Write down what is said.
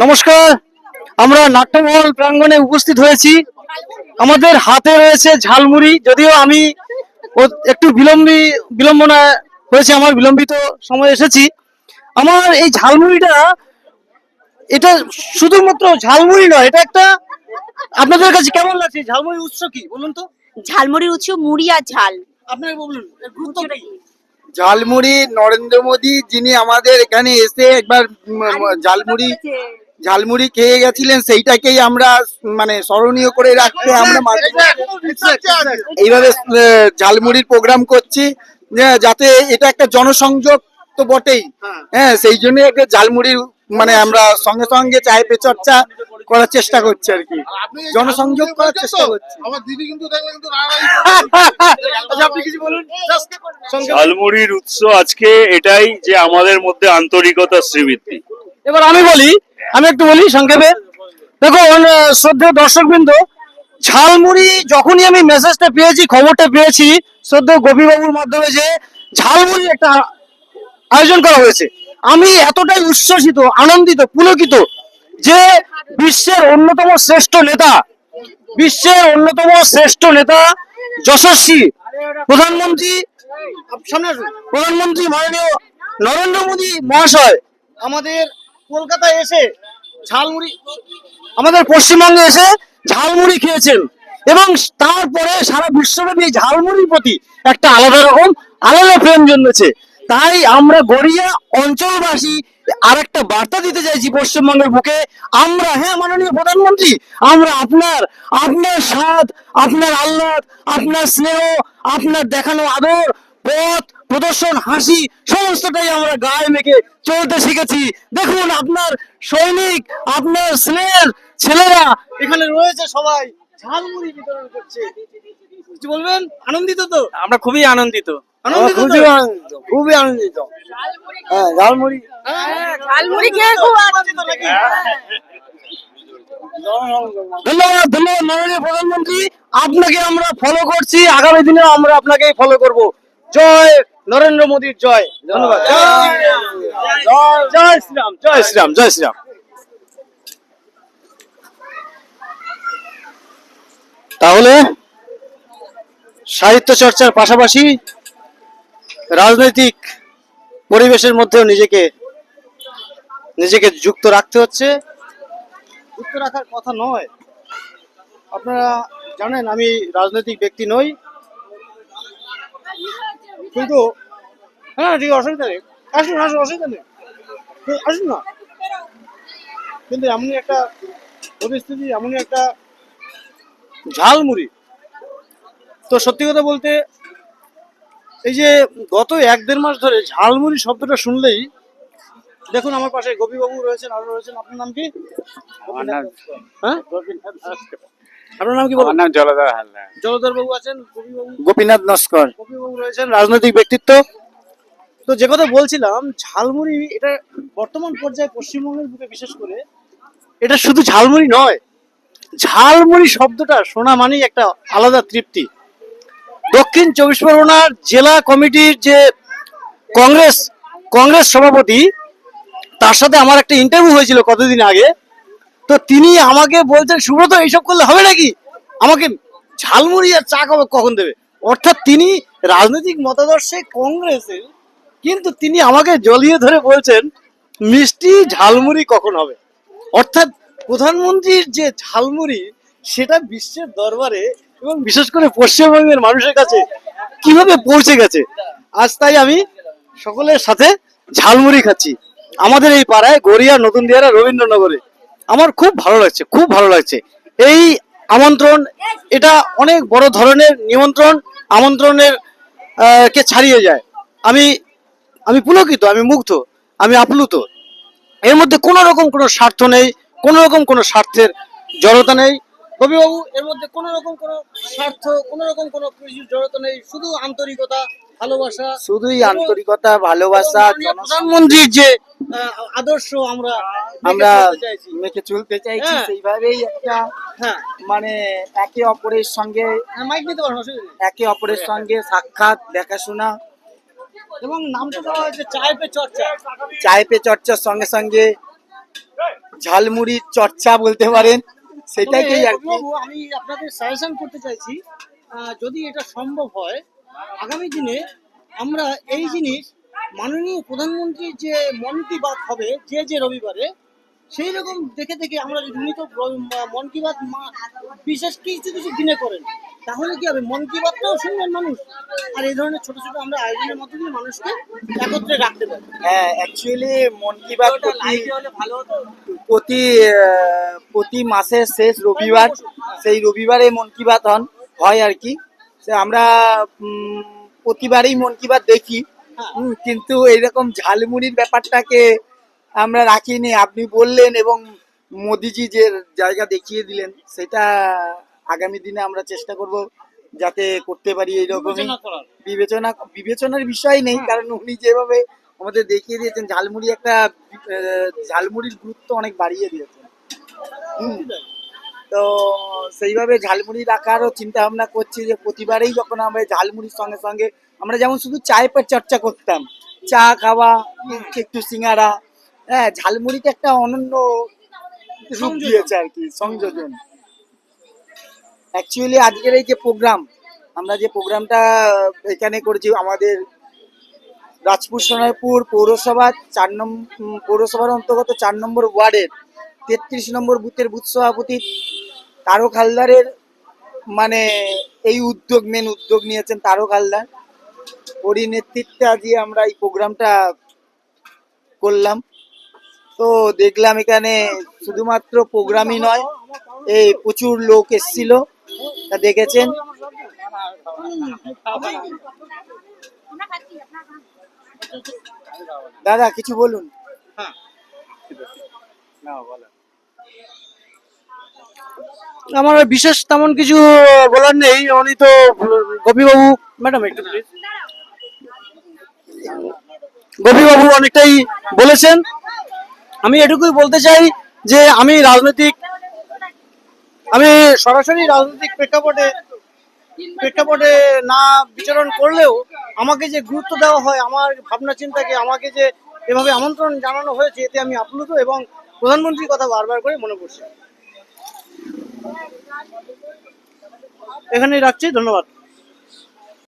নমস্কার, আমরা নাট্যমহল প্রাঙ্গণে উপস্থিত হয়েছি। আমাদের হাতে রয়েছে ঝালমুড়ি। যদিও আমি একটু বিলম্বনা হয়েছে, আমার বিলম্বিত সময় এসেছি। আমার এই ঝালমুড়িটা, এটা শুধুমাত্র ঝালমুড়ি নয়, এটা একটা, আপনাদের কাছে কেমন লাগছে? ঝালমুড়ির উৎস কি বলুন তো? ঝালমুড়ির উৎস মুড়ি আর ঝাল। আপনাকে বলুন এর গুরুত্ব কি? ঝালমুড়ি নরেন্দ্র মোদী যিনি আমাদের এখানে এসে একবার ঝালমুড়ি খেয়ে গেছিলেন, সেইটাকেই আমরা মানে স্মরণীয় করে রাখতে আমরা এইভাবে ঝালমুড়ির প্রোগ্রাম করছি, যাতে এটা একটা জনসংযোগ তো বটেই। হ্যাঁ, সেই জন্য একটা ঝালমুড়ির মানে আমরা সঙ্গে সঙ্গে চায় পে চর্চা করার চেষ্টা করছি আর কি, জনসংযোগ করার চেষ্টা করছি। আমার দিদি কিন্তু দেখলে কিন্তু আচ্ছা, আপনি কিছু বলুন। ঝালমুড়ির উৎস আজকে এটাই যে আমাদের মধ্যে আন্তরিকতা শ্রীবৃদ্ধি। এবার আমি একটু বলি সংক্ষেপে। দেখো শ্রদ্ধেয় দর্শকবৃন্দ, ঝালমুড়ি যখনই আমি মেসেজটা পেয়েছি, খবরটা পেয়েছি শ্রদ্ধেয় গোপীবাবুর মাধ্যমে যে ঝালমুড়ি একটা আয়োজন করা হয়েছে, আমি এতটাই উচ্ছ্বসিত, আনন্দিত, পুলকিত যে বিশ্বের অন্যতম শ্রেষ্ঠ নেতা যশস্বী প্রধানমন্ত্রী মাননীয় নরেন্দ্র মোদী মহাশয় আমাদের কলকাতায় এসে ঝালমুড়ি, আমাদের পশ্চিমবঙ্গে এসে ঝালমুড়ি খেয়েছেন, এবং তারপরে সারা বিশ্বব্যাপী ঝালমুড়ির প্রতি একটা আলাদা প্রেম জন্মেছে। তাই আমরা গড়িয়া অঞ্চলবাসী আরেকটা বার্তা দিতে চাইছি পশ্চিমবঙ্গের বুকে। আমরা, হ্যাঁ মাননীয় প্রধানমন্ত্রী, আমরা আপনার স্বাদ, আপনার আহ্লাদ, আপনার স্নেহ, আপনার দেখানো আদর, পথ প্রদর্শন, হাসি, সমস্তটাই আমরা গায়ে মেখে চলতে শিখেছি। দেখুন আপনার সৈনিক, আপনার স্নেহের ছেলেরা এখানে রয়েছে, সবাই ঝালমুড়ি বিতরণ করছে। কিছু বলবেন? আনন্দিত তো? আমরা খুবই আনন্দিত। খুবই আনন্দিত। হ্যাঁ, ঝালমুড়ি ঝালমুড়ি খেয়ে খুব আনন্দিত নাকি? ধন্যবাদ মাননীয় প্রধানমন্ত্রী, আপনাকে আমরা ফলো করছি, আগামী দিনে আমরা আপনাকে ফলো করব। জয় নরেন্দ্র মোদীর জয়। ধন্যবাদ। জয় শ্রীরাম, জয় শ্রীরাম, জয় শ্রীরাম। তাহলে সাহিত্য চর্চার পাশাপাশি রাজনৈতিক পরিবেশের মধ্যেও নিজেকে যুক্ত রাখতে হচ্ছে। যুক্ত রাখার কথা নয়, আপনারা জানেন আমি রাজনৈতিক ব্যক্তি নই, কিন্তু হ্যাঁ ঠিক অসুবিধা নেই, আসুন অসুবিধা নেই, আসুন না। কিন্তু এমনই একটা পরিস্থিতি, এমনই একটা ঝালমুড়ি, তো সত্যি কথা বলতে এই যে গত 1-1.5 মাস ধরে ঝালমুড়ি শব্দটা শুনলেই, দেখুন আমার পাশে গোপীবাবু রয়েছেন, আরো রয়েছেন। আপনার নাম কি? হ্যাঁ, আপনার নাম কি? আমার নাম জলধর হালদার। জলধর বাবু আছেন, গোপীনাথ নস্কর, গোপীবাবু রয়েছেন, রাজনৈতিক ব্যক্তিত্ব। তো যে কথা বলছিলাম, ঝালমুড়ি এটা বর্তমান পর্যায়ে পশ্চিমবঙ্গের বুকে বিশেষ করে এটা শুধু ঝালমুড়ি নয়, ঝালমুড়ি শব্দটা শোনা মানেই একটা আলাদা তৃপ্তি। দক্ষিণ 24 পরগনার জেলা কমিটির যে কংগ্রেস সভাপতি, তার সাথে আমার একটা ইন্টারভিউ হয়েছিল কতদিন আগে। তো তিনি আমাকে বলছেন, সুব্রত এইসব করলে হবে নাকি, আমাকে ঝালমুড়ি আর চা কখন দেবে। অর্থাৎ তিনি রাজনৈতিক মতাদর্শে কংগ্রেসের, কিন্তু তিনি আমাকে জড়িয়ে ধরে বলছেন মিষ্টি ঝালমুড়ি কখন হবে। অর্থাৎ প্রধানমন্ত্রীর যে ঝালমুড়ি, সেটা বিশ্বের দরবারে এবং বিশেষ করে পশ্চিমবঙ্গের মানুষের কাছে কিভাবে পৌঁছে গেছে। আজ তাই আমি সকলের সাথে ঝালমুড়ি খাচ্ছি আমাদের এই পাড়ায়, গড়িয়া নতুন দিয়ারা রবীন্দ্রনগরে। আমার খুব ভালো লাগছে এই আমন্ত্রণ। এটা অনেক বড় ধরনের আমন্ত্রণের কে ছাড়িয়ে যায়। আমি পুলকিত, আমি মুগ্ধ, আমি আপ্লুত। এর মধ্যে কোনো রকম কোনো স্বার্থ নেই, কোনো রকম কোনো স্বার্থের জড়তা নেই। কবিবাবু, এর মধ্যে কোনো রকম কোনো স্বার্থ, কোনো রকম কোনো জড়তা নেই, শুধু আন্তরিকতা, ভালোবাসা, শুধুই আন্তরিকতা, ভালোবাসা। প্রধানমন্ত্রীর যে আদর্শ আমরা মেখে চলতে চাইছি, সেইভাবেই একটা মানে একে অপরের সঙ্গে সাক্ষাৎ, দেখাশোনা, এবং নামটা দেওয়া হয়েছে চায় পে চর্চা। চায় পে চর্চার সঙ্গে সঙ্গে ঝালমুড়ির চর্চা বলতে পারেন, সেটাই তবে আর কি। বাবু, আমি আপনাদের সাজেশন করতে চাইছি, যদি এটা সম্ভব হয় আগামী দিনে আমরা এই জিনিস মাননীয় প্রধানমন্ত্রীর যে মন কি বাত হবে যে যে রবিবারে, সেই রকম দেখে দেখে আমরা যদি উনি তো মন কি বাত বিশেষ কিছু কিছু দিনে করেন, তাহলে কি হবে, মন কি বাতটাও শুনবেন মানুষ, আর এই ধরনের ছোট ছোট আমরা আয়োজনের মাধ্যমে মানুষকে একত্রে রাখতে পারি। হ্যাঁ, অ্যাকচুয়ালি মন কি বাত প্রতি প্রতি মাসের শেষ রবিবার, সেই রবিবারে মন কি বাত হয় আর কি। সে আমরা প্রতিবারই মন কি বাত দেখি, কিন্তু এইরকম ঝালমুড়ির ব্যাপারটাকে আমরা রাখিনি। আপনি বললেন এবং মোদিজি যে জায়গা দেখিয়ে দিলেন, সেটা আগামী দিনে আমরা চেষ্টা করব যাতে করতে পারি এইরকমই। বিবেচনা করার। বিবেচনার বিষয় নেই, কারণ উনি যেভাবে আমাদের দেখিয়ে দিয়েছেন ঝালমুড়ি একটা ঝালমুড়ির গুরুত্ব অনেক বাড়িয়ে দিয়েছেন। তো সেইভাবে ঝালমুড়ি রাখারও চিন্তা ভাবনা করছি, যে প্রতিবারেই যখন আমরা ঝালমুড়ির সঙ্গে সঙ্গে আমরা যেমন শুধু চায়ের পর চর্চা করতাম, চা খাওয়া, একটু সিঙ্গারা, হ্যাঁ, ঝালমুড়িটা একটা অনন্য রূপ দিয়েছে আর কি, সংযোজন। অ্যাকচুয়ালি আজকের এই যে প্রোগ্রাম, আমরা যে প্রোগ্রামটা এখানে করেছি, আমাদের রাজপুর সোনারপুর পৌরসভা পৌরসভার অন্তর্গত 4 নম্বর ওয়ার্ডের 33 নম্বর বুথের বুথ সভাপতি তারক হালদারের মানে এই মেন উদ্যোগ নিয়েছেন তারক হালদার। ওরই নেতৃত্বে আজকে আমরা এই প্রোগ্রামটা করলাম। তো দেখলাম এখানে শুধুমাত্র প্রোগ্রামই নয়, এই প্রচুর লোক এসেছিল, তা দেখেছেন। দাদা কিছু বলুন। আমার বিশেষ তেমন কিছু বলার নেই, উনি তো গোপীবাবু, ম্যাডাম একটু প্লিজ, গোপীবাবু অনেকটাই বলেছেন। আমি এটুকুই বলতে চাই যে আমি সরাসরি রাজনৈতিক প্রেক্ষাপটে না বিচরণ করলেও আমাকে যে গুরুত্ব দেওয়া হয়, আমার ভাবনা চিন্তাকে আমাকে যে এভাবে আমন্ত্রণ জানানো হয়েছে, এতে আমি আপ্লুত এবং প্রধানমন্ত্রীর কথা বারবার করে মনে পড়ছে। এখানেই রাখছি, ধন্যবাদ।